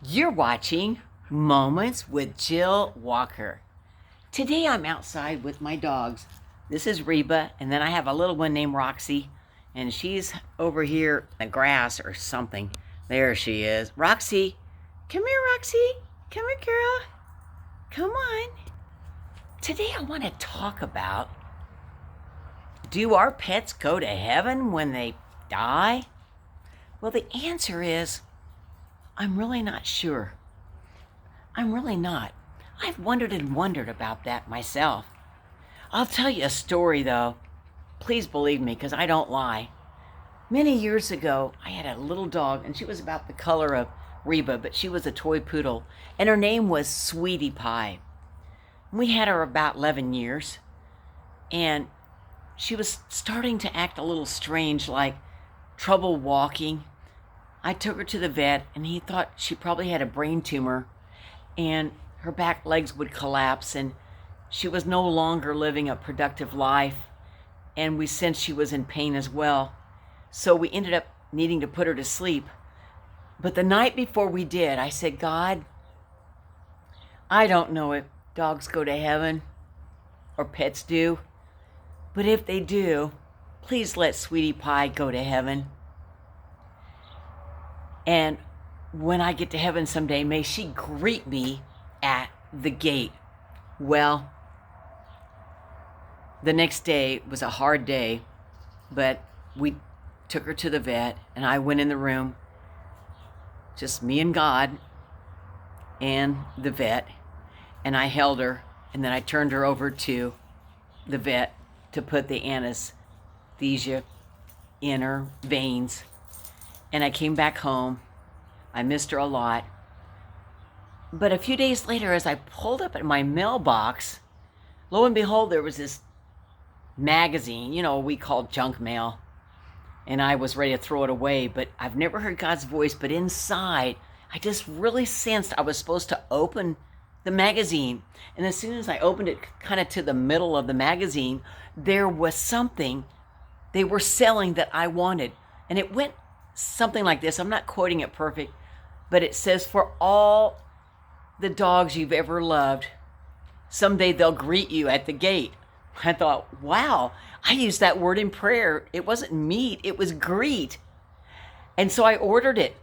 You're watching Moments with Jill Walker. Today I'm outside with my dogs. This is Reba, and then I have a little one named Roxy, and she's over here in the grass or something. There she is. Roxy, come here, Roxy. Come here, girl. Come on. Today I want to talk about, do our pets go to heaven when they die? Well, the answer is, I'm really not sure. I'm really not. I've wondered and wondered about that myself. I'll tell you a story, though. Please believe me, because I don't lie. Many years ago, I had a little dog, and she was about the color of Reba, but she was a toy poodle, and her name was Sweetie Pie. We had her about 11 years, and she was starting to act a little strange, like trouble walking. I took her to the vet, and he thought she probably had a brain tumor, and her back legs would collapse, and she was no longer living a productive life, and we sensed she was in pain as well. So we ended up needing to put her to sleep. But the night before we did, I said, God, I don't know if dogs go to heaven or pets do, but if they do, please let Sweetie Pie go to heaven. And when I get to heaven someday, may she greet me at the gate. Well, the next day was a hard day, but we took her to the vet, and I went in the room, just me and God and the vet, and I held her, and then I turned her over to the vet to put the anesthesia in her veins. And I came back home. I missed her a lot. But a few days later, as I pulled up at my mailbox, lo and behold, there was this magazine, we call junk mail. And I was ready to throw it away, but I've never heard God's voice. But inside, I just really sensed I was supposed to open the magazine. And as soon as I opened it kind of to the middle of the magazine, there was something they were selling that I wanted. And it went something like this. I'm not quoting it perfect, but it says, for all the dogs you've ever loved, someday they'll greet you at the gate. I thought, wow, I used that word in prayer. It wasn't meet, it was greet. And so I ordered it.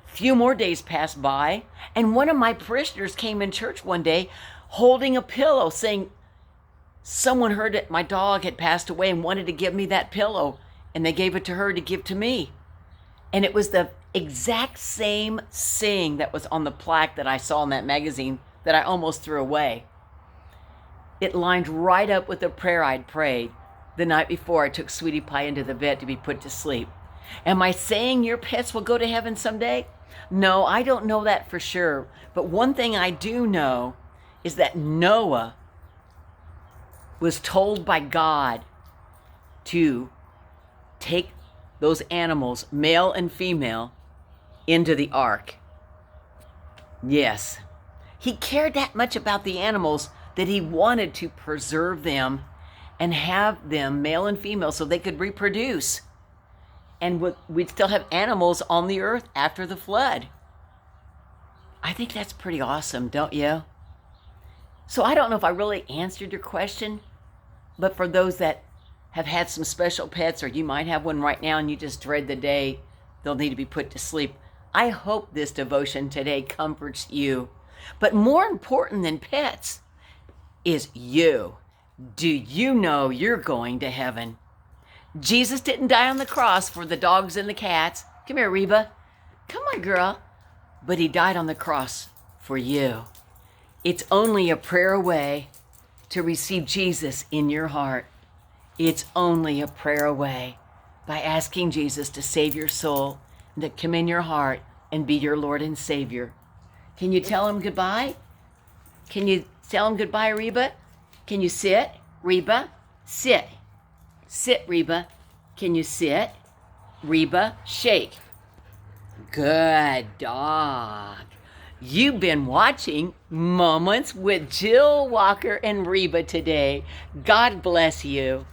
A few more days passed by, and one of my parishioners came in church one day holding a pillow saying, someone heard that my dog had passed away and wanted to give me that pillow, and they gave it to her to give to me. And it was the exact same saying that was on the plaque that I saw in that magazine that I almost threw away. It lined right up with the prayer I'd prayed the night before I took Sweetie Pie into the vet to be put to sleep. Am I saying your pets will go to heaven someday? No, I don't know that for sure. But one thing I do know is that Noah was told by God to take those animals, male and female, into the ark. Yes, he cared that much about the animals that he wanted to preserve them and have them, male and female, so they could reproduce. And we'd still have animals on the earth after the flood. I think that's pretty awesome, don't you? So I don't know if I really answered your question, but for those that have had some special pets, or you might have one right now and you just dread the day they'll need to be put to sleep, I hope this devotion today comforts you. But more important than pets is you. Do you know you're going to heaven? Jesus didn't die on the cross for the dogs and the cats. Come here, Reba. Come on, girl. But he died on the cross for you. It's only a prayer away to receive Jesus in your heart. It's only a prayer away by asking Jesus to save your soul and to come in your heart and be your Lord and Savior. Can you tell him goodbye? Can you tell him goodbye, Reba? Can you sit, Reba? Sit. Sit, Reba. Can you sit? Reba, shake. Good dog. You've been watching Moments with Jill Walker and Reba today. God bless you.